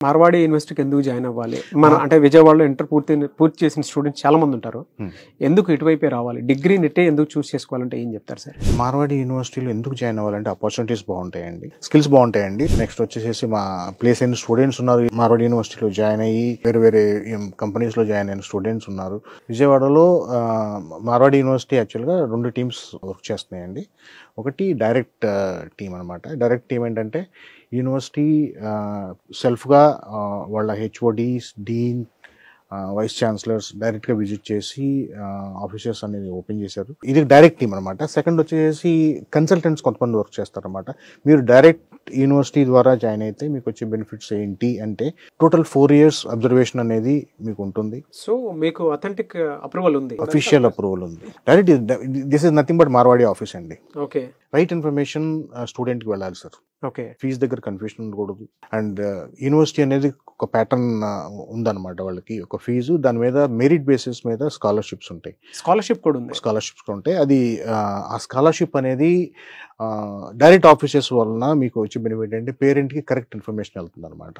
మార్వాడి యూనివర్సిటీకి ఎందుకు జాయిన్ అవ్వాలి? మన అంటే విజయవాడలో ఇంటర్ పూర్తి చేసిన స్టూడెంట్స్ చాలా మంది ఉంటారు. ఎందుకు ఇటువైపే రావాలి? డిగ్రీ నెట్టే ఎందుకు చూస్ చేసుకోవాలంటే ఏం చెప్తారు సార్? మార్వాడి యూనివర్సిటీలో ఎందుకు జాయిన్ అవ్వాలంటే ఆపర్చునిటీస్ బాగుంటాయండి, స్కిల్స్ బాగుంటాయండి. నెక్స్ట్ వచ్చేసి మా ప్లేస్ అయిన స్టూడెంట్స్ ఉన్నారు. మార్వాడి యూనివర్సిటీలో జాయిన్ అయ్యి వేరే వేరే కంపెనీస్ లో జాయిన్ అయిన స్టూడెంట్స్ ఉన్నారు. విజయవాడలో మార్వాడి యూనివర్సిటీ యాక్చువల్గా 2 టీమ్స్ వర్క్ చేస్తున్నాయండి. ఒకటి డైరెక్ట్ టీం అనమాట. డైరెక్ట్ టీం ఏంటంటే యూనివర్సిటీ సెల్ఫ్గా వాళ్ళ హెచ్ఓడీస్, డీన్, వైస్ ఛాన్సలర్స్ డైరెక్ట్గా విజిట్ చేసి ఆఫీసెస్ అనేది ఓపెన్ చేశారు. ఇది డైరెక్ట్ టీమ్ అనమాట. సెకండ్ వచ్చేసి కన్సల్టెంట్స్ కొంతమంది వర్క్ చేస్తారనమాట. మీరు డైరెక్ట్ యూనివర్సిటీ ద్వారా జాయిన్ అయితే మీకు వచ్చే బెనిఫిట్స్ ఏంటి అంటే టోటల్ 4 years అబ్జర్వేషన్ అనేది మీకు ఉంటుంది. సో మీకు అథెంటిక్ అప్రూవల్ ఉంది, అఫీషియల్ అప్రూవల్ ఉంది. Direct this is nothing but Marwadi office అండి. ఓకే, రైట్ ఇన్ఫర్మేషన్ స్టూడెంట్ కి వెళ్ళాలి సార్. ఓకే, ఫీజు దగ్గర కన్ఫ్యూషన్ ఉండకూడదు. అండ్ యూనివర్సిటీ అనేది ఒక ప్యాటర్న్ ఉందన్నమాట. వాళ్ళకి ఒక ఫీజు, దాని మీద మెరిట్ బేసిస్ మీద స్కాలర్షిప్స్ ఉంటాయి. స్కాలర్షిప్ కూడా ఉంది. స్కాలర్షిప్స్ ఉంటాయి. అది ఆ స్కాలర్షిప్ అనేది డైరెక్ట్ ఆఫీసెస్ వలన మీకు వచ్చే బెనిఫిట్ అంటే పేరెంట్ కి కరెక్ట్ ఇన్ఫర్మేషన్ వెళ్తుంది అనమాట.